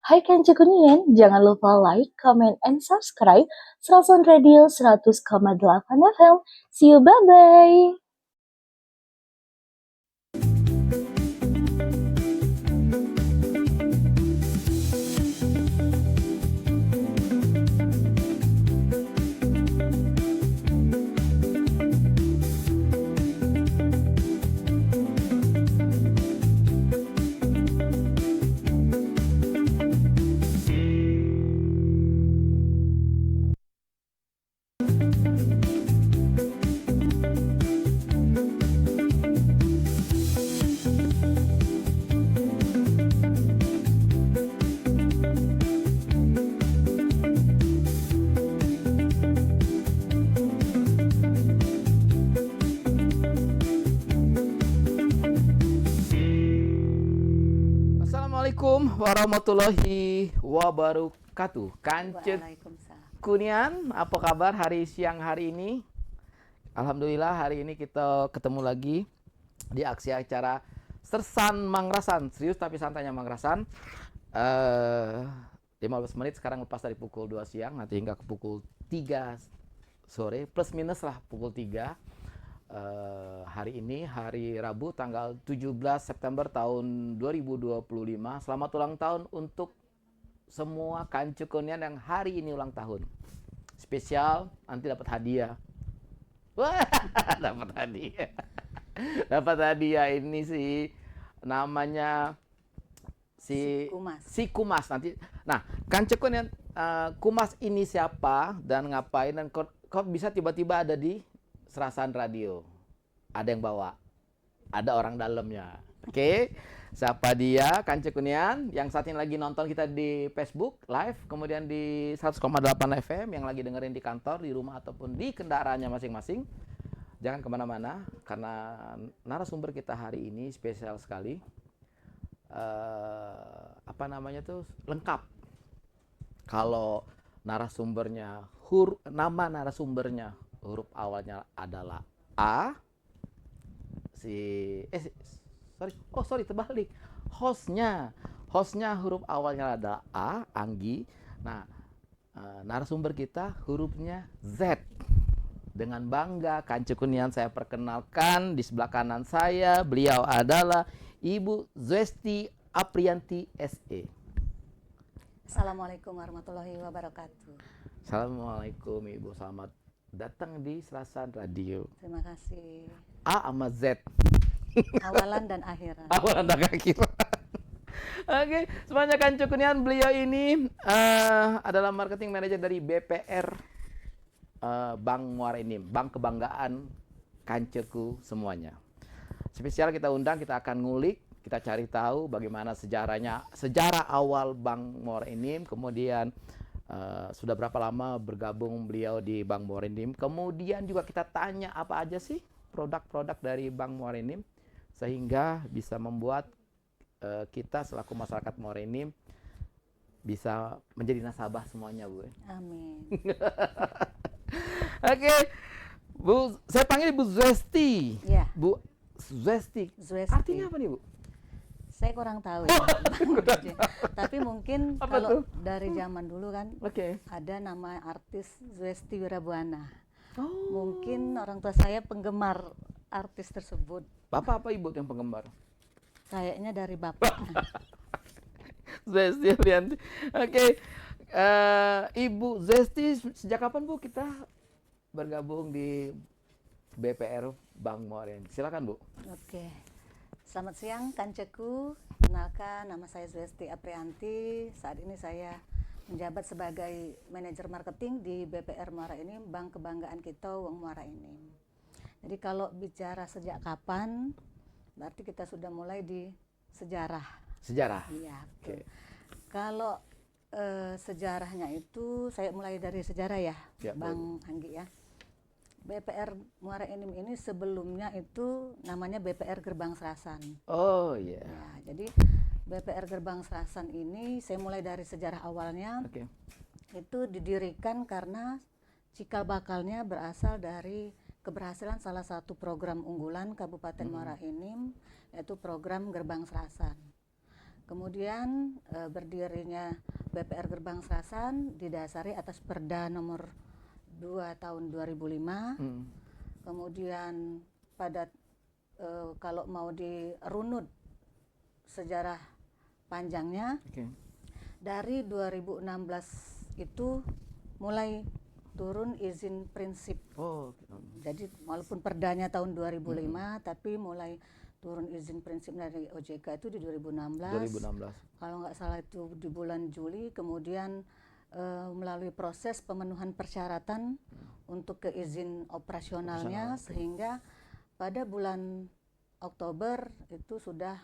Hai Kanca Kuningan, jangan lupa like, comment, and subscribe Serasan Radio 100,8 FM. See you, bye-bye! Assalamualaikum warahmatullahi wabarakatuh. Kanca Waalaikumsalam. Kunian, apa kabar siang hari ini? Alhamdulillah hari ini kita ketemu lagi di aksi acara Sersan Mangrasan, serius tapi santainya Mangrasan. 15 menit sekarang lepas dari pukul 2 siang, nanti hingga ke pukul 3 sore, plus minus lah pukul 3. Hari ini hari Rabu tanggal 17 September tahun 2025. Selamat ulang tahun untuk semua Kanca Kunian yang hari ini ulang tahun. Spesial nanti dapat hadiah. Wah, dapat hadiah. Dapat hadiah ini sih namanya si Kumas nanti. Nah, Kanca Kunian, Kumas ini siapa dan ngapain dan kok bisa tiba-tiba ada di Serasan Radio? Ada yang bawa, ada orang dalamnya. Oke, siapa dia? Kanca Kunian yang saat ini lagi nonton kita di Facebook live, kemudian di 100,8 FM, yang lagi dengerin di kantor, di rumah ataupun di kendaraannya masing-masing. Jangan kemana-mana karena narasumber kita hari ini spesial sekali. Lengkap. Kalau narasumbernya nama narasumbernya huruf awalnya adalah A, terbalik. Hostnya huruf awalnya adalah A, Anggi. Nah, narasumber kita hurufnya Z. Dengan bangga Kanca Kunian saya perkenalkan, di sebelah kanan saya beliau adalah Ibu Zwesti Aprianti SE. Assalamualaikum warahmatullahi wabarakatuh. Assalamualaikum Ibu, selamat datang di Serasan Radio. Terima kasih. A sama Z. Awalan dan akhiran. Awalan dan akhiran. Oke, semuanya Kanca Kunian, beliau ini adalah marketing manager dari BPR Bank Muara Enim, bank kebanggaan kanceku semuanya. Spesial kita undang, kita akan ngulik, kita cari tahu bagaimana sejarah awal Bank Muara Enim, kemudian sudah berapa lama bergabung beliau di Bank Muara Enim. Kemudian juga kita tanya apa aja sih produk-produk dari Bank Muara Enim sehingga bisa membuat kita selaku masyarakat Muara Enim bisa menjadi nasabah semuanya, Bu. Amin. Oke, Bu, saya panggil Bu Zwesti. Ya. Bu Zwesti. Artinya apa nih, Bu? Saya kurang tahu ya. Tapi mungkin apa kalau tuh? dari zaman dulu kan ada nama artis Zwesti Wirabuana. Mungkin orang tua saya penggemar artis tersebut. Bapak apa Ibu yang penggemar? Kayaknya dari bapak. Zwesti Aprianti. Oke. Ibu Zwesti, sejak kapan Bu kita bergabung di BPR Bank Muara Enim? Silakan, Bu. Oke. Selamat siang Kanceku, kenalkan nama saya Zwesti Aprianti. Saat ini saya menjabat sebagai manajer marketing di BPR Muara Enim, bank kebanggaan kita Wong Muara Enim. Jadi kalau bicara sejak kapan, berarti kita sudah mulai di sejarah. Sejarah? Iya. Okay. Kalau sejarahnya itu saya mulai dari sejarah ya, Bang Anggi ya. BPR Muara Enim ini sebelumnya itu namanya BPR Gerbang Serasan. Oh iya. Ya, jadi BPR Gerbang Serasan ini saya mulai dari sejarah awalnya. Itu didirikan karena cikal bakalnya berasal dari keberhasilan salah satu program unggulan Kabupaten Muara Enim, yaitu program Gerbang Serasan. Kemudian berdirinya BPR Gerbang Serasan didasari atas Perda nomor 2 tahun 2005. Kemudian pada kalau mau dirunut sejarah panjangnya, dari 2016 itu mulai turun izin prinsip. Jadi walaupun perdanya tahun 2005, tapi mulai turun izin prinsip dari OJK itu di 2016. Kalau nggak salah itu di bulan Juli. Kemudian melalui proses pemenuhan persyaratan untuk keizin operasionalnya, sehingga pada bulan Oktober itu sudah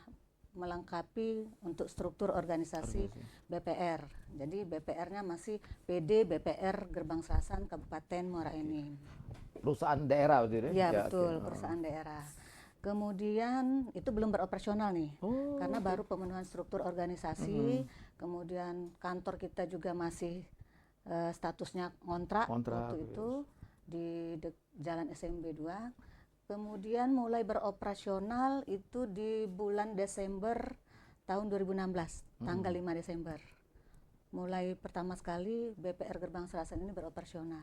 melengkapi untuk struktur organisasi BPR. Jadi BPR-nya masih PD BPR Gerbang Serasan Kabupaten Muara Enim. Perusahaan daerah betul ya? Ya, betul, perusahaan daerah. Kemudian itu belum beroperasional nih, karena baru pemenuhan struktur organisasi. Kemudian kantor kita juga masih statusnya ngontrak waktu itu di Jalan SMB 2. Kemudian mulai beroperasional itu di bulan Desember tahun 2016, tanggal 5 Desember. Mulai pertama sekali BPR Gerbang Serasan ini beroperasional.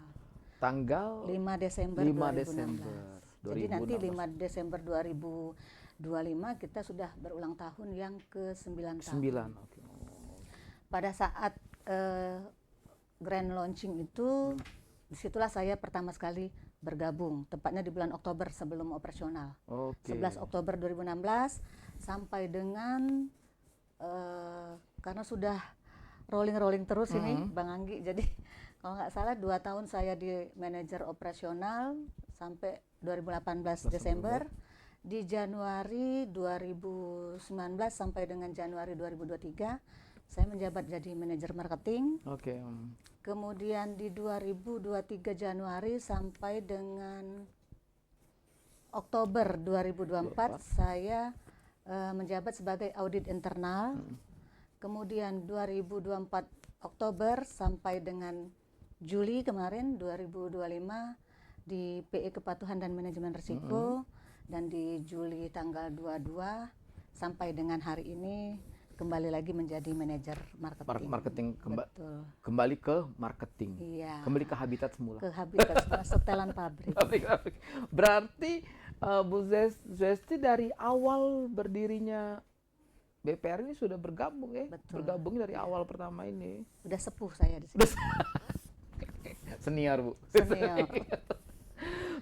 Tanggal 5 Desember 5 2016. Desember 2016. Jadi nanti 5 Desember 2025 kita sudah berulang tahun yang ke-9 tahun. 9, oke. Pada saat grand launching itu, disitulah saya pertama sekali bergabung, tepatnya di bulan Oktober sebelum operasional. 11 Oktober 2016 sampai dengan karena sudah rolling terus ini Bang Anggi, jadi kalau nggak salah 2 tahun saya di manajer operasional sampai 2018 Desember. Di Januari 2019 sampai dengan Januari 2023 saya menjabat jadi manajer marketing. Kemudian di 2023 Januari sampai dengan Oktober 2024 saya menjabat sebagai audit internal. Kemudian 2024 Oktober sampai dengan Juli kemarin 2025 di PE Kepatuhan dan Manajemen Risiko, dan di Juli tanggal 22 sampai dengan hari ini kembali lagi menjadi manajer marketing. Kembali ke marketing. Iya. Kembali ke habitat semula. Ke habitat semula, setelan pabrik. Berarti Bu Zwesti dari awal berdirinya BPR ini sudah bergabung ya? Betul. Bergabung dari awal pertama ini. Udah sepuh saya di sini. Senior, Bu. Senior.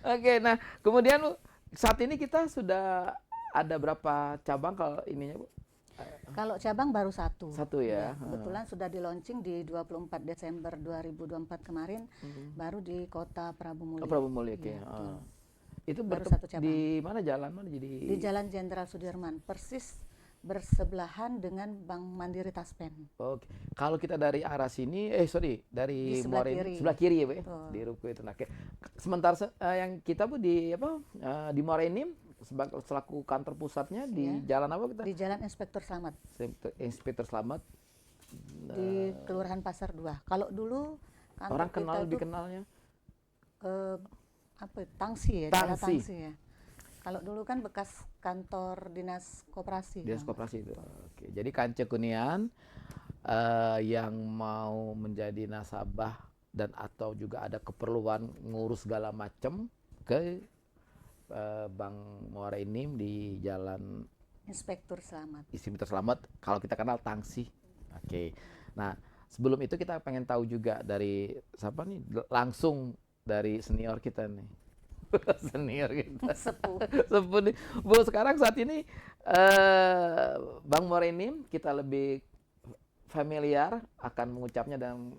Oke, nah kemudian saat ini kita sudah ada berapa cabang kalau ininya, Bu? Kalau cabang baru satu. Satu ya. Kebetulan sudah di launching di 24 Desember 2024 kemarin, baru di Kota Prabu Mulya. Prabu Mulya ya. Itu baru satu cabang. Di mana jalan mana jadi? Di Jalan Jenderal Sudirman, persis bersebelahan dengan Bank Mandiri Taspen. Oke. Kalau kita dari arah sini, dari Di sebelah Muara Enim, kiri. sebelah kiri ya, Bu ya? Di ruko itu. Nah, sementara yang kita, Bu, di di Muara Enim selaku kantor pusatnya di jalan apa kita? Di Jalan Inspektur Slamet. Inspektur Slamet. Di Kelurahan Pasar 2. Kalau dulu kantor orang kenal kita lebih kenalnya Tangsi ya, Tangsi. Jalan Tangsi ya. Kalau dulu kan bekas kantor dinas koperasi. Dinas koperasi itu. Oke. Jadi Kance Kunian yang mau menjadi nasabah dan atau juga ada keperluan ngurus segala macam ke Bank Muara Enim di Jalan Inspektur Slamet. Inspektur Slamet, kalau kita kenal Tangsi. Oke. Nah, sebelum itu kita pengen tahu juga dari siapa nih, langsung dari senior kita nih. Senior kita. Sepuh. Sepuh nih. Bu, sekarang saat ini Bank Muara Enim kita lebih familiar akan mengucapnya dalam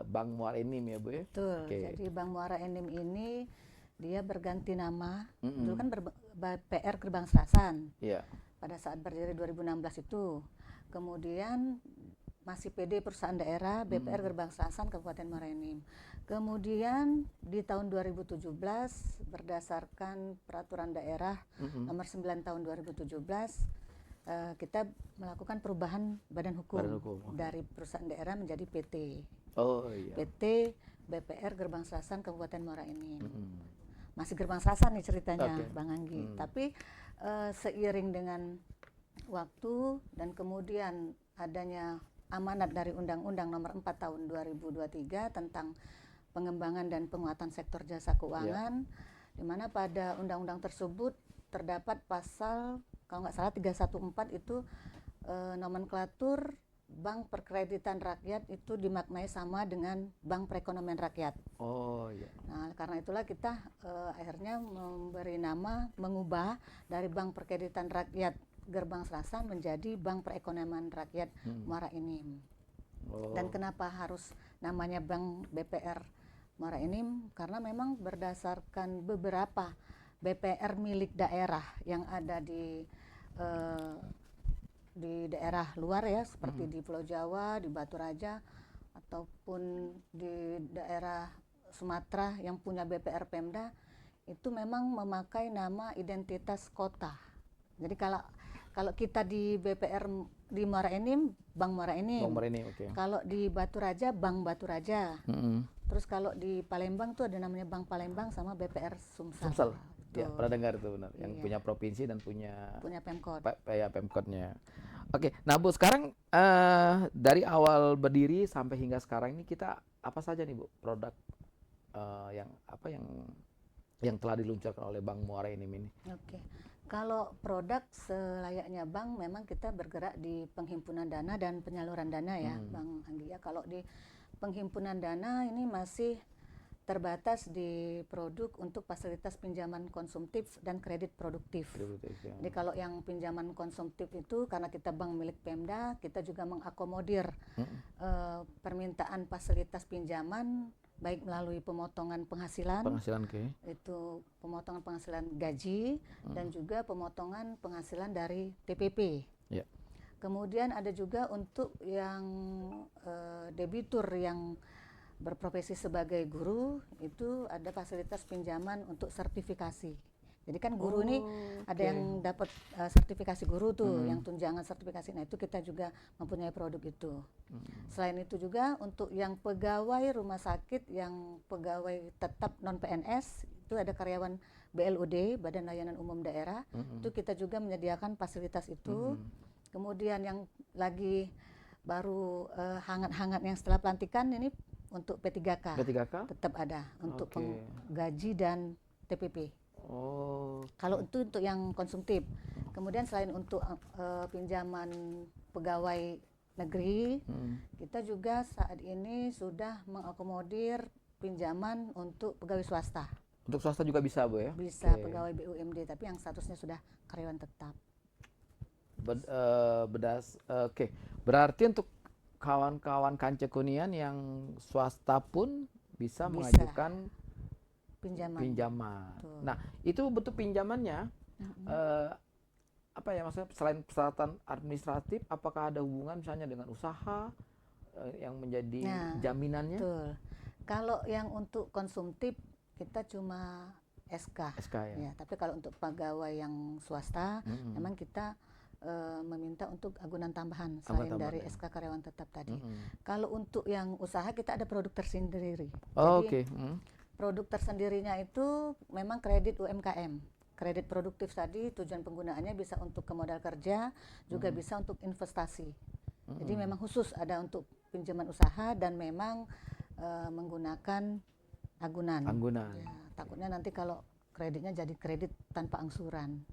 Bank Muara Enim ya, Bu ya. Betul. Jadi Bank Muara Enim ini dia berganti nama. Dulu kan BPR Gerbang Serasan. Iya. Pada saat berdiri 2016 itu. Kemudian masih PD perusahaan daerah BPR Gerbang Serasan Kabupaten Muara Enim. Kemudian di tahun 2017 berdasarkan peraturan daerah nomor 9 tahun 2017 kita melakukan perubahan badan hukum, dari perusahaan daerah menjadi PT. PT BPR Gerbang Serasan Kabupaten Muara Enim. Masih Gerbang Serasan nih ceritanya, Bang Anggi. Tapi seiring dengan waktu dan kemudian adanya amanat dari Undang-Undang Nomor 4 Tahun 2023 tentang pengembangan dan penguatan sektor jasa keuangan, di mana pada undang-undang tersebut terdapat pasal kalau nggak salah 314 itu nomenklatur bank perkreditan rakyat itu dimaknai sama dengan bank perekonomian rakyat. Oh iya. Nah, karena itulah kita akhirnya memberi nama, mengubah dari bank perkreditan rakyat Gerbang Selatan menjadi bank perekonomian rakyat Muara Enim. Oh. Dan kenapa harus namanya Bank BPR Muara Enim? Karena memang berdasarkan beberapa BPR milik daerah yang ada di daerah luar ya, seperti di Pulau Jawa, di Batu Raja, ataupun di daerah Sumatera yang punya BPR Pemda, itu memang memakai nama identitas kota. Jadi kalau kita di BPR di Muara Enim, Bank Muara Enim. Bang Marini, oke. Kalau di Batu Raja, Bank Batu Raja. Mm-mm. Terus kalau di Palembang tuh ada namanya Bank Palembang sama BPR Sumsel. Sumsel. Betul. Ya, pernah dengar itu benar. Yang Iya. punya provinsi dan punya Punya Pemkot. ya Pemkotnya. Oke, nah Bu, sekarang dari awal berdiri sampai hingga sekarang ini kita apa saja nih Bu produk yang telah diluncurkan oleh Bank Muara Enim ini? Oke. Kalau produk selayaknya bank, memang kita bergerak di penghimpunan dana dan penyaluran dana ya, Bang Anggi. Ya, kalau di penghimpunan dana ini masih terbatas di produk untuk fasilitas pinjaman konsumtif dan kredit produktif. Jadi kalau yang pinjaman konsumtif itu karena kita bank milik Pemda, kita juga mengakomodir permintaan fasilitas pinjaman baik melalui pemotongan penghasilan, itu pemotongan penghasilan gaji dan juga pemotongan penghasilan dari TPP. Ya. Kemudian ada juga untuk yang debitur yang berprofesi sebagai guru, itu ada fasilitas pinjaman untuk sertifikasi. Jadi kan guru ini ada yang dapat sertifikasi guru tuh, yang tunjangan sertifikasi. Nah, itu kita juga mempunyai produk itu. Selain itu juga untuk yang pegawai rumah sakit, yang pegawai tetap non PNS, itu ada karyawan BLUD, Badan Layanan Umum Daerah, itu kita juga menyediakan fasilitas itu. Kemudian yang lagi baru hangat-hangat yang setelah pelantikan ini untuk P3K. Tetap ada untuk gaji dan TPP. Oh. Kalau itu untuk yang konsumtif. Kemudian selain untuk pinjaman pegawai negeri, kita juga saat ini sudah mengakomodir pinjaman untuk pegawai swasta. Untuk swasta juga bisa Bu ya? Bisa pegawai BUMD, tapi yang statusnya sudah karyawan tetap. Berarti untuk kawan-kawan Kanca Kunian yang swasta pun bisa mengajukan pinjaman. Nah, itu bentuk pinjamannya apa ya maksudnya, selain persyaratan administratif, apakah ada hubungan misalnya dengan usaha yang menjadi jaminannya? Betul. Kalau yang untuk konsumtif kita cuma SK ya. Tapi kalau untuk pegawai yang swasta memang kita meminta untuk agunan tambahan selain dari SK karyawan tetap tadi. Kalau untuk yang usaha kita ada produk tersendiri. Jadi produk tersendirinya itu memang kredit UMKM. Kredit produktif tadi tujuan penggunaannya bisa untuk ke modal kerja, juga bisa untuk investasi. Jadi memang khusus ada untuk pinjaman usaha dan memang menggunakan agunan. Ya, takutnya nanti kalau kreditnya jadi kredit tanpa angsuran.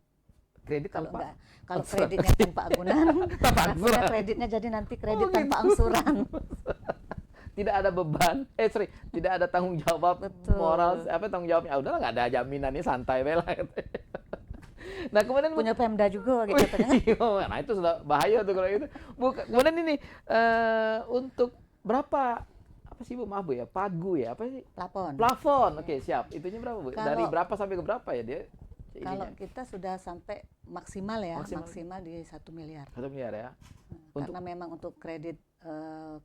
Kalau kreditnya tanpa agunan, kreditnya jadi nanti kredit tanpa angsuran. Tidak ada beban, tidak ada tanggung jawab moral, tanggung jawabnya, udahlah nggak ada jaminan, ini santai lah. Nah kemudian punya Pemda juga gitu katanya. Nah itu sudah bahaya tuh kalau itu. Kemudian ini untuk berapa apa sih Bu, maaf Bu ya, pagu ya, apa sih? Plafon. Oke, siap. Itunya berapa Bu? Dari berapa sampai ke berapa ya dia? Kalau kita sudah sampai maksimal di 1 miliar. 1 miliar ya. Karena memang untuk kredit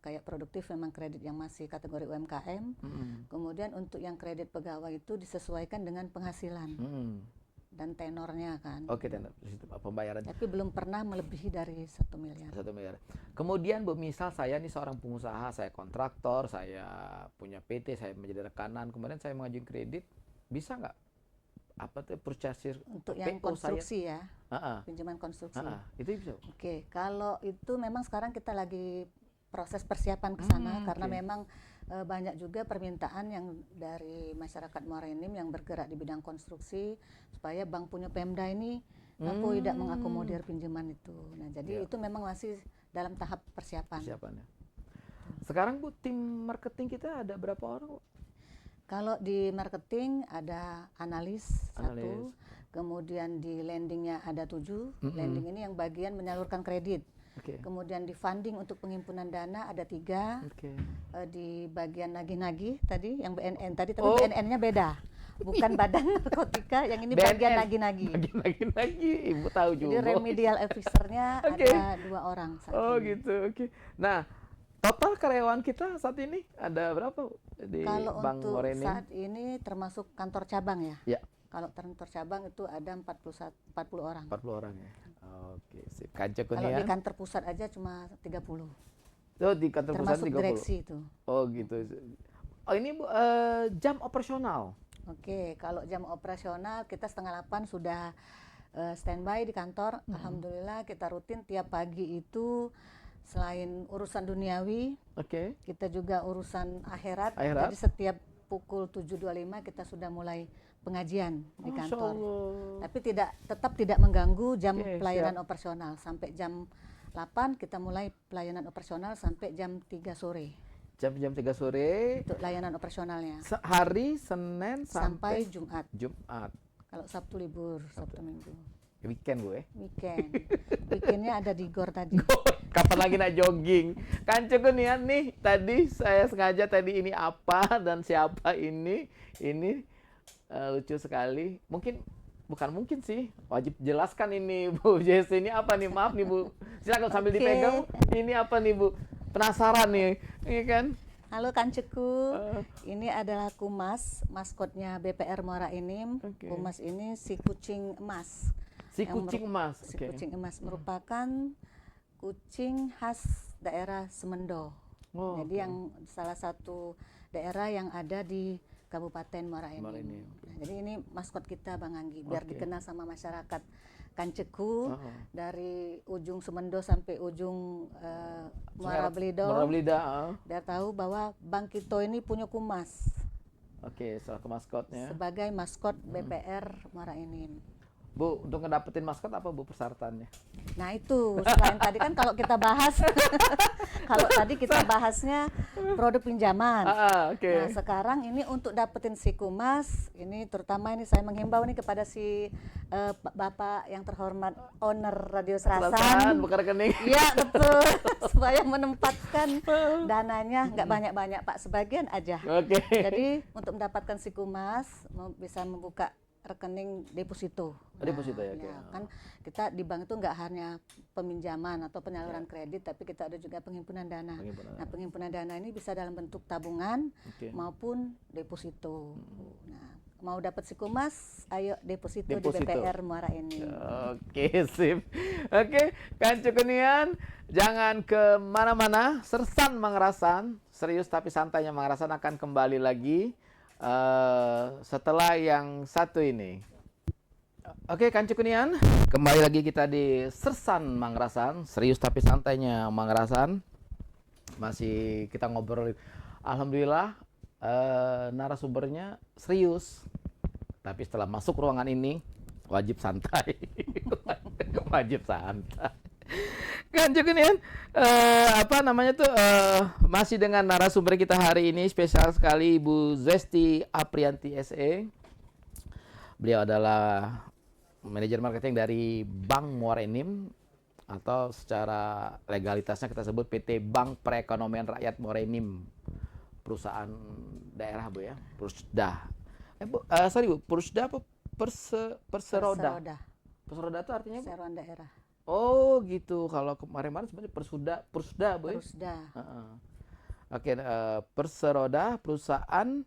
kayak produktif memang kredit yang masih kategori UMKM. Kemudian untuk yang kredit pegawai itu disesuaikan dengan penghasilan dan tenornya kan. Tenor pembayaran. Tapi belum pernah melebihi dari 1 miliar. 1 miliar. Kemudian Bu, misal saya nih seorang pengusaha, saya kontraktor, saya punya PT, saya menjadi rekanan, kemudian saya mengajukan kredit, bisa nggak apa tuh purchaser Untuk yang PO saya. konstruksi ya, Ah, pinjaman konstruksi. itu bisa. Oke, kalau itu memang sekarang kita lagi proses persiapan ke sana karena Oke. memang banyak juga permintaan yang dari masyarakat Muara Enim yang bergerak di bidang konstruksi supaya bank punya Pemda ini mampu tidak mengakomodir pinjaman itu. Nah, jadi Ya. itu memang masih dalam tahap persiapan. Persiapannya. Sekarang Bu, tim marketing kita ada berapa orang, Bu? Kalau di marketing ada analis Analis. 1, kemudian di lendingnya ada 7. Lending ini yang bagian menyalurkan kredit. Oke. Kemudian di funding untuk pengimpunan dana ada 3. Oke. Di bagian nagih-nagih tadi yang BNN tadi, tapi Oh. BNN-nya beda. Bukan badan narkotika, yang ini bagian nagih-nagih. Lagi, Ibu tahu Jadi juga. remedial officer-nya Oke. ada 2 orang saat Oh ini. gitu, oke. Nah, total karyawan kita saat ini ada berapa, Bu, di Kalau Bank untuk Muara Enim? saat ini termasuk kantor cabang ya. Ya, Kalau kantor cabang itu ada 40 orang. 40 orang ya. Oke, sip. Kancak Kalau di Kunian. kantor pusat aja cuma 30. Oh, di kantor pusat Termasuk 30. direksi itu. Oh gitu. Oh ini Bu, jam operasional. Oke, kalau jam operasional kita 7:30 sudah standby di kantor. Alhamdulillah kita rutin tiap pagi itu selain urusan duniawi, Oke. kita juga urusan akhirat. Akhirat. Jadi setiap pukul 7.25 kita sudah mulai pengajian di Masya kantor. Allah. Tapi tetap tidak mengganggu jam Oke, pelayanan operasional. Sampai jam 8 kita mulai pelayanan operasional sampai jam 3 sore. Jam 3 sore. Untuk layanan operasionalnya. Hari Senin Sampai sampai Jumat. Jumat. Kalau Sabtu libur, Sabtu Minggu. Weekend gue. Weekend. Weekendnya ada di GOR tadi. Kapan lagi nak jogging? Kan cukup nih tadi saya sengaja tadi ini apa dan siapa ini lucu sekali. Bukan mungkin sih, wajib jelaskan ini Bu Jessi, ini apa nih, maaf nih Bu, silakan sambil Oke. dipegang, ini apa nih Bu, penasaran nih, ini kan. Halo Kanceku, ini adalah Kumas, maskotnya BPR Muara Enim. Oke. Kumas ini si kucing emas. Si Yang kucing emas. Si Oke. kucing emas merupakan kucing khas daerah Semendo. Oh, Jadi oke. yang salah satu daerah yang ada di Kabupaten Muara Enim. Muara Enim. Nah, jadi ini maskot kita Bang Anggi, biar Oke. dikenal sama masyarakat Kanceku. Oh. Dari ujung Semendo sampai ujung Muara Belido. Muara Belida. Biar tahu bahwa Bang Kito ini punya Kumas Oke, soal ke maskotnya. sebagai maskot BPR Muara Enim. Bu, untuk ngedapetin maskot apa Bu persyaratannya? Nah itu selain tadi kan kalau kita bahas kalau tadi kita bahasnya produk pinjaman. Oke. Nah sekarang ini untuk dapetin si Kumas ini terutama ini saya menghimbau nih kepada si Bapak yang terhormat owner Radio Serasan, Serasan. buka rekening. Iya betul supaya menempatkan dananya nggak banyak-banyak Pak, sebagian aja. Oke. Jadi untuk mendapatkan si Kumas bisa membuka rekening deposito. Deposito ya, oke. Kan kita di bank itu nggak hanya peminjaman atau penyaluran kredit, tapi kita ada juga penghimpunan dana. Penghimpunan Nah, penghimpunan dana ini bisa dalam bentuk tabungan Oke. maupun deposito. Nah, mau dapat si Kumas, ayo deposito, Deposito. di BPR Muara ini. Oke, sip. Oke, kan cukunian, jangan ke mana-mana. Sersan Mangerasan, serius tapi santainya Mangerasan akan kembali lagi setelah yang satu ini. Oke, kan cukunian, kembali lagi kita di Sersan Mangerasan, serius tapi santainya Mangerasan. Masih kita ngobrol. Alhamdulillah, narasumbernya serius. Tapi setelah masuk ruangan ini, wajib santai. Wajib santai. Kan cukunian, apa namanya tuh, masih dengan narasumber kita hari ini, spesial sekali Ibu Zesti Aprianti SE. Beliau adalah manajer marketing dari Bank Muara Enim, atau secara legalitasnya kita sebut PT Bank Perekonomian Rakyat Muara Enim, perusahaan daerah Bu ya, Persda. Sorry Bu, Persda apa Perseroda? Perseroda itu artinya Bu? Perseroan daerah. Oh gitu, kalau kemarin-kemarin sebenarnya Persda Bu ya? Persda. Oke, Perseroda, perusahaan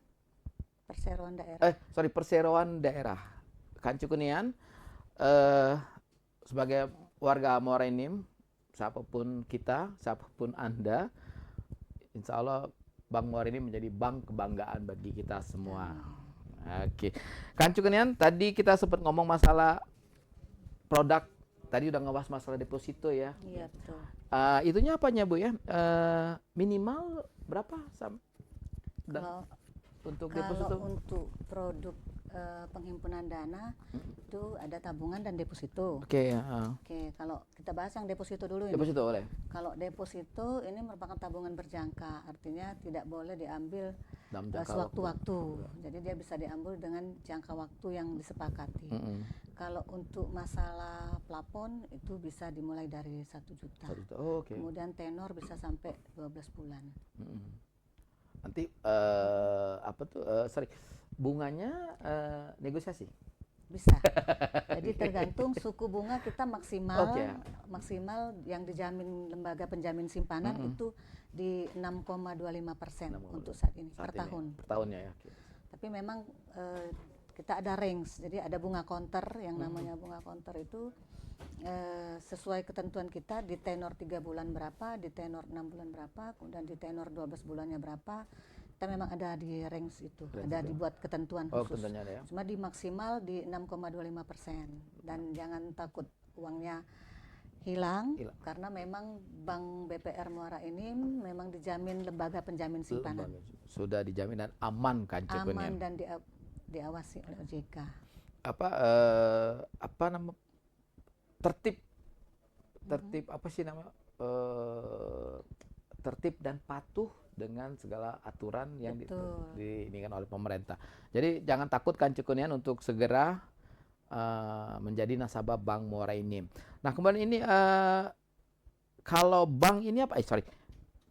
Perseroan daerah. perseroan daerah. Kan cukunian, sebagai warga Muara Enim, siapapun kita, siapapun Anda, insya Allah Bank Muara Enim menjadi bank kebanggaan bagi kita semua. Oke. Kan Cukenian, tadi kita sempat ngomong masalah produk. Tadi udah ngebahas masalah deposito ya. Iya betul. Itunya apanya Bu ya? Minimal berapa Kalau untuk kalau deposito? untuk produk penghimpunan dana itu ada tabungan dan deposito. Oke, Oke, kalau kita bahas yang deposito dulu ini. deposito boleh. Kalau deposito ini merupakan tabungan berjangka, artinya tidak boleh diambil Dalam jangka sewaktu-waktu. Jadi dia bisa diambil dengan jangka waktu yang disepakati. Kalau untuk masalah plafon itu bisa dimulai dari 1 juta. 1 juta. Oh, oke. Kemudian tenor bisa sampai 12 bulan. Nanti bunganya negosiasi. Bisa. Jadi tergantung suku bunga kita maksimal Oke. maksimal yang dijamin lembaga penjamin simpanan itu di 6,25% untuk saat ini per tahun. Per tahunnya ya. Oke. Tapi memang kita ada range, jadi ada bunga counter yang namanya bunga counter itu sesuai ketentuan kita di tenor 3 bulan berapa, di tenor 6 bulan berapa, kemudian di tenor 12 bulannya berapa. Kita memang ada di range itu, ada dibuat ketentuan khusus. Ketentuannya ada ya. Cuma di maksimal di 6,25% dan jangan takut uangnya hilang karena memang Bank BPR Muara ini memang dijamin lembaga penjamin simpanan. Sudah dijamin dan aman kan Aman dan diawasi oleh OJK. Apa nama tertib apa sih nama tertib dan patuh dengan segala aturan yang diinikan oleh pemerintah. Jadi jangan takut kan Cukunian untuk segera menjadi nasabah Bank Muara ini. Nah kemudian ini kalau bank ini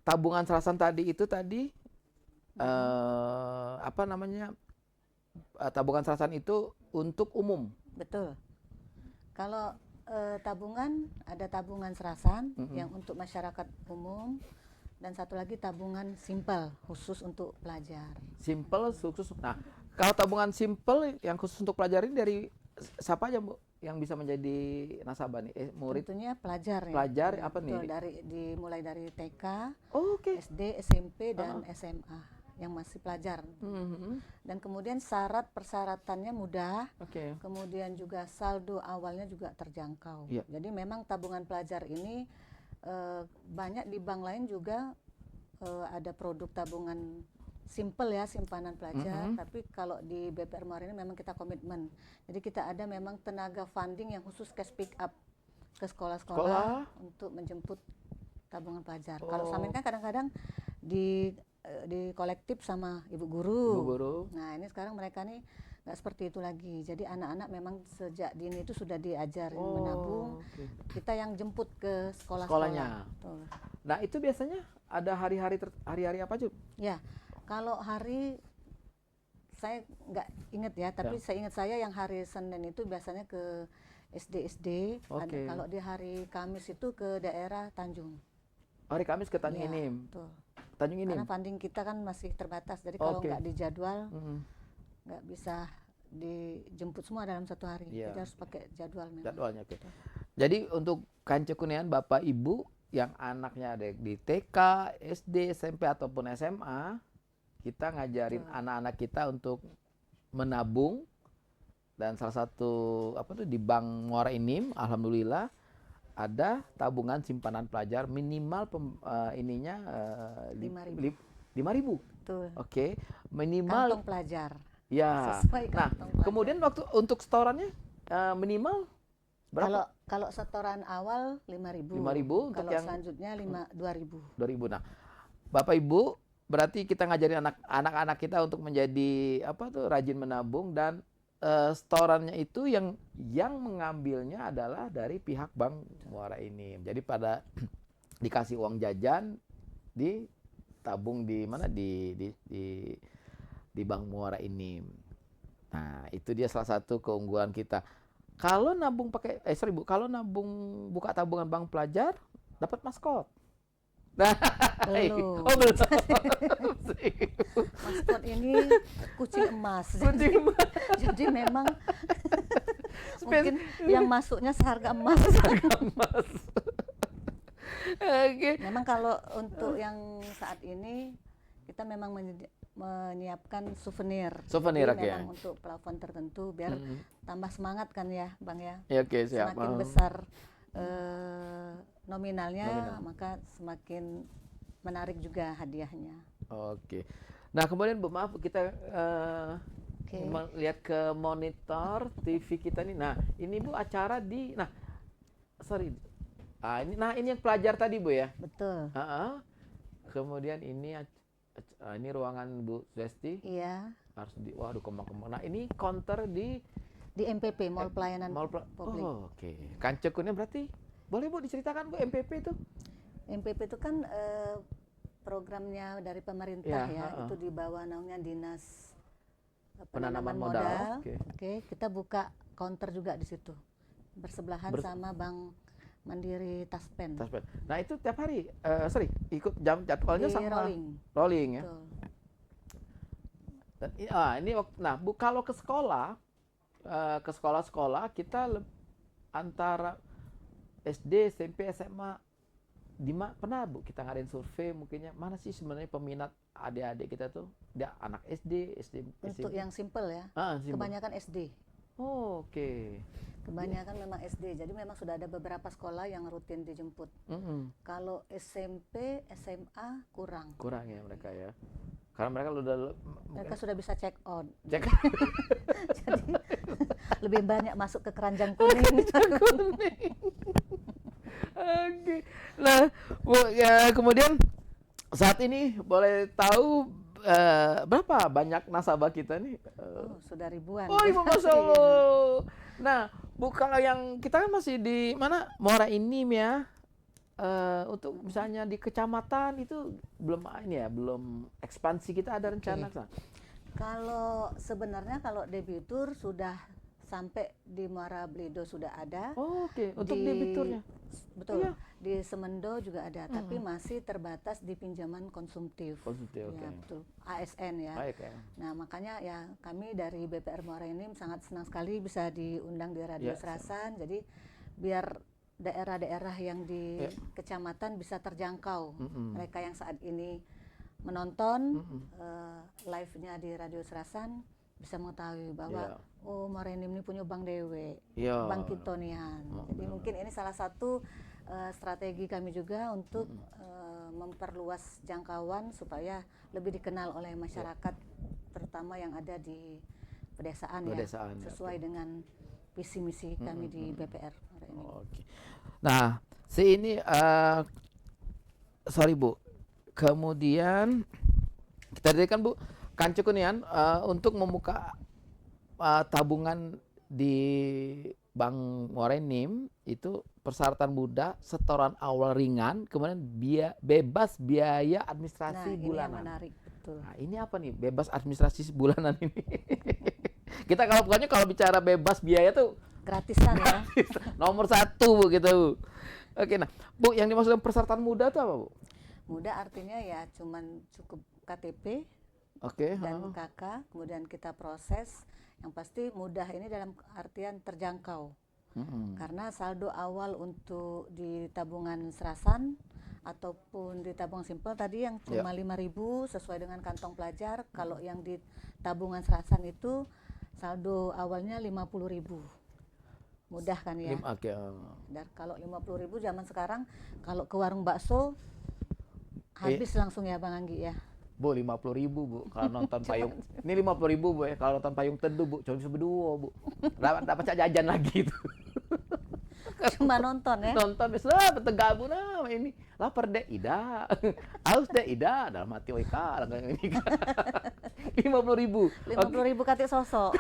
tabungan serasan tadi itu apa namanya tabungan serasan itu untuk umum. Betul. Kalau tabungan ada tabungan serasan yang untuk masyarakat umum. Dan satu lagi tabungan simple khusus untuk pelajar. Simple khusus. Nah, kalau tabungan simple yang khusus untuk pelajar ini dari siapa aja Bu yang bisa menjadi nasabah nih? Murid? Tentunya pelajar ya. Pelajar apa nih? Mulai dari TK, SD, SMP dan SMA yang masih pelajar. Dan kemudian persyaratannya mudah. Kemudian juga saldo awalnya juga terjangkau. Jadi memang tabungan pelajar ini banyak di bank lain juga ada produk tabungan simple ya, simpanan pelajar. Tapi kalau di BPR Muara ini memang kita komitmen. Jadi kita ada memang tenaga funding yang khusus cash pick up ke sekolah-sekolah untuk menjemput tabungan pelajar. Kalau selama ini kan kadang-kadang di kolektif sama ibu guru. Nah ini sekarang mereka nih nggak seperti itu lagi. Jadi anak-anak memang sejak dini itu sudah diajarin menabung. Kita yang jemput ke sekolahnya. Nah itu biasanya ada hari-hari apa Cuk? Ya, kalau hari saya nggak ingat ya, tapi saya ingat saya yang hari Senin itu biasanya ke SD. Kalau di hari Kamis itu ke daerah Tanjung. Hari Kamis ke Tanjung Inim. Tanjung Inim. Karena funding kita kan masih terbatas. Jadi kalau nggak dijadwal nggak bisa dijemput semua dalam satu hari. Jadi harus pakai jadwal memang. Jadwalnya Jadi untuk Kancekunian Bapak Ibu yang anaknya ada di TK, SD, SMP ataupun SMA, kita ngajarin anak-anak kita untuk menabung dan salah satu di Bank Muara ini alhamdulillah ada tabungan simpanan pelajar minimal 5.000. Betul. Minimal kantong pelajar. Ya. Nah, kemudian waktu untuk setorannya minimal berapa? Kalau setoran awal 5.000. 5.000 untuk kalau yang selanjutnya 2.000. 2.000. Nah, Bapak Ibu, berarti kita ngajarin anak-anak kita untuk menjadi rajin menabung dan setorannya itu yang mengambilnya adalah dari pihak Bank Muara ini. Jadi pada dikasih uang jajan ditabung di mana di Bank Muara ini. Nah, itu dia salah satu keunggulan kita. Kalau nabung kalau nabung buka tabungan bank pelajar dapat maskot. Nah, belum. Belum. Maskot ini kucing emas. Jadi memang mungkin yang masuknya seharga emas. Memang kalau untuk yang saat ini kita memang menyiapkan souvenir. Souvenir, Jadi oke. memang untuk plafon tertentu biar tambah semangat kan ya, Bang ya. Ya, oke, siap. Semakin besar nominalnya, maka semakin menarik juga hadiahnya. Oke. Nah, kemudian Bu, maaf kita Oke. lihat ke monitor TV kita nih. Nah, ini Bu acara di sorry. Ini yang pelajar tadi Bu ya. Betul. Kemudian ini ini ruangan Bu Zwesti. Iya. Harus waduh kembang-kembang. Nah, ini counter di MPP, Mall Pelayanan Publik. Oh, oke. Kancekunnya berarti boleh Bu diceritakan Bu MPP itu? MPP itu kan programnya dari pemerintah Ya, ya, itu di bawah naungan Dinas Penanaman Penanaman Modal, Modal. oke. Oke, kita buka counter juga di situ. Bersebelahan sama Bank Mandiri Taspen. Taspen. Nah, itu tiap hari sorry, ikut jadwalnya Di sama rolling. ya. Betul. Dan, ini nah Bu kalau ke sekolah sekolah kita antara SD, SMP, SMA pernah Bu kita ngadain survei mungkinnya mana sih sebenarnya peminat adik-adik kita tuh dia anak SD. Untuk yang simple ya. Simple. Kebanyakan SD. Oh, oke. Kebanyakan memang SD. Jadi memang sudah ada beberapa sekolah yang rutin dijemput. Kalau SMP, SMA kurang. Kurang ya mereka ya. Karena mereka Sudah bisa check out. Cek. Jadi lebih banyak masuk ke keranjang kuning. Oke. Nah, Bu, ya, kemudian saat ini boleh tahu berapa banyak nasabah kita nih? Sudah ribuan. Oh, Masya Allah. Nah, Bu, kalau yang kita kan masih di mana? Muara Enim ya. Untuk misalnya di kecamatan itu belum ekspansi kita ada rencana. Kalau sebenarnya kalau debitur sudah sampai di Muara Bledo sudah ada. Oh, oke. Untuk debiturnya. Betul. Iya. Di Semendo juga ada, tapi masih terbatas di pinjaman konsumtif. Konsumtif, oke. Ya, betul. ASN ya. Baik ya. Nah, makanya ya kami dari BPR Muara Enim sangat senang sekali bisa diundang di Radio Serasan. Jadi biar daerah-daerah yang di kecamatan bisa terjangkau. Mereka yang saat ini menonton live-nya di Radio Serasan bisa mengetahui bahwa oh Muara Enim ini punya Bank Dewe, Bank Kintonian. Jadi mungkin ini salah satu strategi kami juga untuk memperluas jangkauan supaya lebih dikenal oleh masyarakat, terutama yang ada di pedesaan ya, sesuai dengan visi misi kami di BPR Muara Enim. Oke. Nah, ini sorry Bu, kemudian kita tadi kan Bu Kancekunian untuk membuka tabungan di Bank Muara Enim itu persyaratan mudah, setoran awal ringan, kemudian bebas biaya administrasi bulanan. Ini yang menarik, betul. Nah, ini apa nih bebas administrasi bulanan ini? Kita kalau bicara bebas biaya tuh gratisan ya. Nomor 1 Bu gitu Bu. Oke, nah Bu yang dimaksud persyaratan mudah itu apa Bu? Mudah artinya ya cuman cukup KTP dan KK, kemudian kita proses. Yang pasti mudah ini dalam artian terjangkau. Karena saldo awal untuk di tabungan Serasan ataupun di tabungan simpel tadi yang cuma 5.000 sesuai dengan kantong pelajar. Kalau yang di tabungan Serasan itu saldo awalnya 50.000. Mudah kan ya? Dan kalau 50.000 zaman sekarang kalau ke warung bakso habis langsung ya Bang Anggi ya. Bu 50.000 Bu kalau nonton payung. Ini 50.000 Bu ya kalau nonton payung teduh Bu, cuma bisa berdua Bu. Dapat jajan lagi itu. Cuma nonton ya. Nonton bisa bertegabung nah ini. Lapar deh Ida. Haus deh Ida dalam hati WK ini. 50.000. 50.000 katik sosok.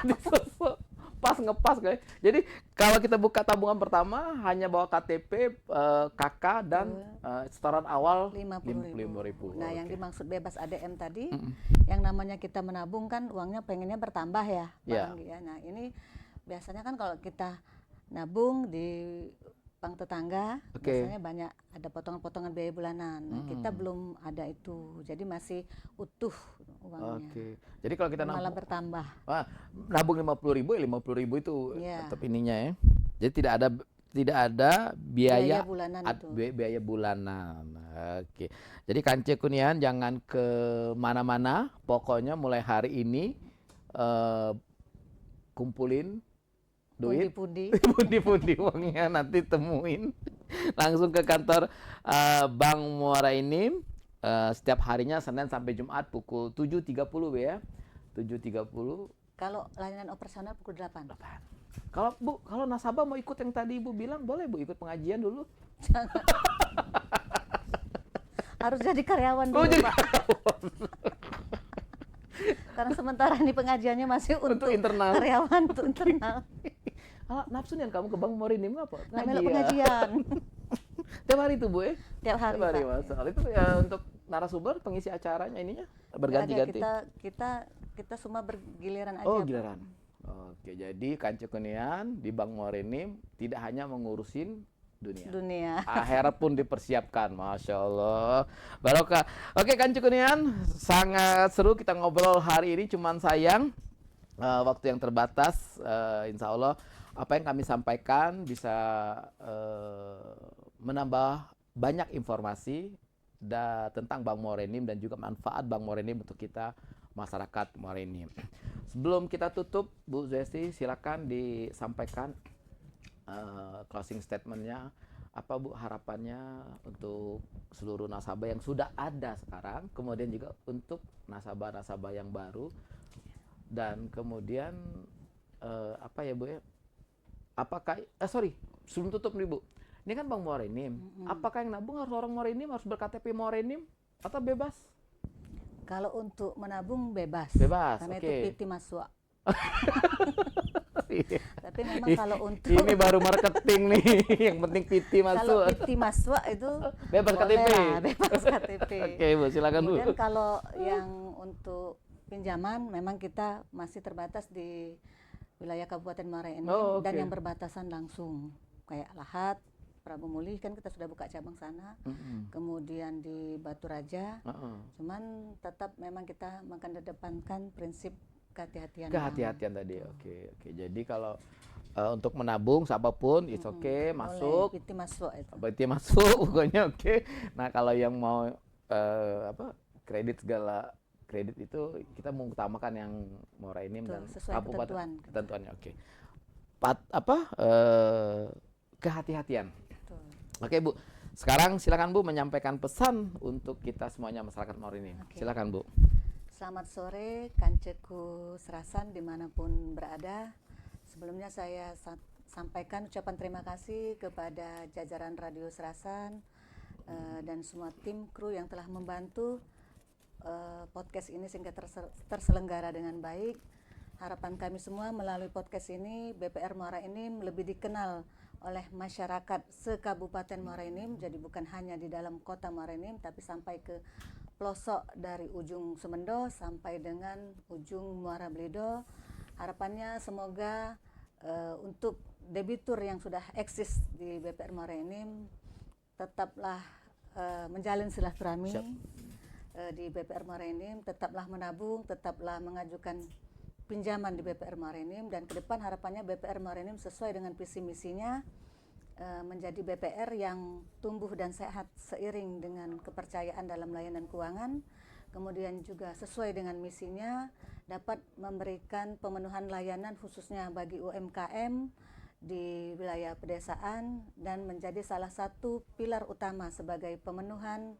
Pas ngepas guys. Jadi kalau kita buka tabungan pertama hanya bawa KTP, KK dan setoran awal 50.000. Nah, yang dimaksud bebas ADM tadi, yang namanya kita menabung kan uangnya pengennya bertambah ya, Bang Anggi ya. Nah, ini biasanya kan kalau kita nabung di bank tetangga, biasanya banyak ada potongan-potongan biaya bulanan. Nah, kita belum ada itu. Jadi masih utuh uangnya. Jadi kalau kita malah bertambah. Nabung 50.000 itu tetap ininya ya. Jadi tidak ada tidak ada biaya bulanan itu. biaya bulanan. Oke. Jadi Kance Kunian jangan ke mana-mana, pokoknya mulai hari ini kumpulin duit, Pundi-pundi. pundi-pundi uangnya nanti temuin langsung ke kantor Bank Muara ini setiap harinya Senin sampai Jumat pukul 7.30 ya. 7.30. Kalau layanan operasional pukul 8. Kalau nasabah mau ikut yang tadi Ibu bilang, boleh Bu ikut pengajian dulu. Jangan. Harus jadi karyawan dulu, jadi Pak. Karena sementara ini pengajiannya masih untuk internal. karyawan, untuk internal. Nafsu nih kamu ke Bank Morinim apa? Namanya pengajian. Tiap hari itu Bu ya? Tiap hari, Pak. Masalah itu ya untuk narasumber pengisi acaranya ininya berganti-ganti. Kita semua bergiliran aja. Oh, Pak. giliran. Oke, jadi Kance Kunian di Bank Morinim tidak hanya mengurusin dunia. Akhirat pun dipersiapkan, Masya Allah. Barokah. Oke, Kance Kunian, sangat seru kita ngobrol hari ini. Cuman sayang waktu yang terbatas. Insya Allah apa yang kami sampaikan bisa menambah banyak informasi tentang Bank Morinim dan juga manfaat Bank Morinim untuk kita masyarakat Morinim. Sebelum kita tutup, Bu Zwesti, silakan disampaikan closing statementnya. Apa Bu harapannya untuk seluruh nasabah yang sudah ada sekarang, kemudian juga untuk nasabah-nasabah yang baru, dan kemudian apa ya Bu ya? Apakah sebelum tutup nih Bu, ini kan Bank Morinim. Apakah yang nabung harus orang Morinim, harus berKTP Morinim atau bebas? Kalau untuk menabung bebas. Karena oke. itu piti maswa. Tapi memang kalau untuk ini baru marketing nih, yang penting piti masuk. Kalau piti maswa itu bebas KTP. Bebas KTP. Oke Bu, silakan Bu. Kemudian kalau yang untuk pinjaman memang kita masih terbatas di wilayah Kabupaten Muara Enim dan yang berbatasan langsung kayak Lahat, Prabu Mulih kan kita sudah buka cabang sana. Kemudian di Batu Raja. Cuman tetap memang kita mengedepankan prinsip kehati-hatian. Kehati-hatian tadi. Oke. Jadi kalau untuk menabung siapapun it's okay, masuk. Piti masuk itu. Piti masuk pokoknya oke. Nah, kalau yang mau kredit itu kita mengutamakan yang Muara Enim dan kabupaten ketentuannya. Oke. Kehati-hatian. Oke Bu, sekarang silakan Bu menyampaikan pesan untuk kita semuanya masyarakat Muara Enim. Silakan Bu. Selamat sore Kanceku Serasan dimanapun berada. Sebelumnya saya sampaikan ucapan terima kasih kepada jajaran Radio Serasan dan semua tim kru yang telah membantu podcast ini sehingga terselenggara dengan baik. Harapan kami semua melalui podcast ini BPR Muara Enim lebih dikenal oleh masyarakat se-Kabupaten Muara Enim, jadi bukan hanya di dalam kota Muara Enim tapi sampai ke pelosok dari ujung Sumendo sampai dengan ujung Muara Belido. Harapannya semoga untuk debitur yang sudah eksis di BPR Muara Enim tetaplah menjalin silaturahmi di BPR Muara Enim, tetaplah menabung, tetaplah mengajukan pinjaman di BPR Muara Enim, dan ke depan harapannya BPR Muara Enim sesuai dengan visi misinya menjadi BPR yang tumbuh dan sehat seiring dengan kepercayaan dalam layanan keuangan, kemudian juga sesuai dengan misinya dapat memberikan pemenuhan layanan khususnya bagi UMKM di wilayah pedesaan dan menjadi salah satu pilar utama sebagai pemenuhan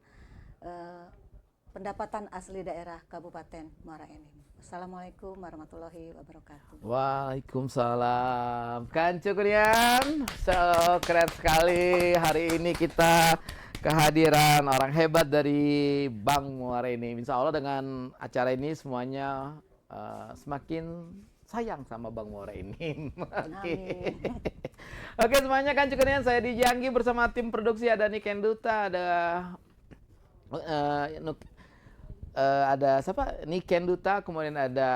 pendapatan asli daerah Kabupaten Muara Enim. Assalamualaikum warahmatullahi wabarakatuh. Waalaikumsalam. Kance Kunian, keren sekali hari ini kita kehadiran orang hebat dari Bank Muara Enim. Insya Allah dengan acara ini semuanya semakin sayang sama Bank Muara Enim. Oke semuanya, Kance Kunian, saya Dijanggi bersama tim produksi ada Niken Duta, ada siapa? Niken Duta, kemudian ada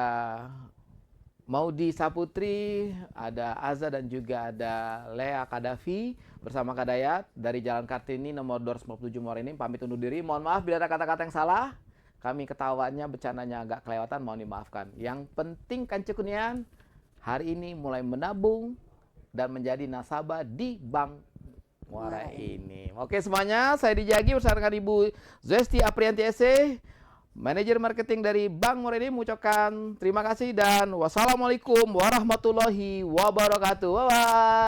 Maudi Saputri, ada Aza dan juga ada Lea Kadafi bersama Kadayat dari Jalan Kartini nomor 257 Muara Enim. Pamit undur diri. Mohon maaf bila ada kata-kata yang salah. Kami ketawanya, bercandanya agak kelewatan, mohon dimaafkan. Yang penting Kance Kunian hari ini mulai menabung dan menjadi nasabah di Bank Muara ini. Oke semuanya, saya Dijagi bersama dengan Ibu Zwesti Aprianti SE, Manajer Marketing dari Bank Muara ini, mengucapkan terima kasih dan wassalamualaikum warahmatullahi wabarakatuh. Bye-bye.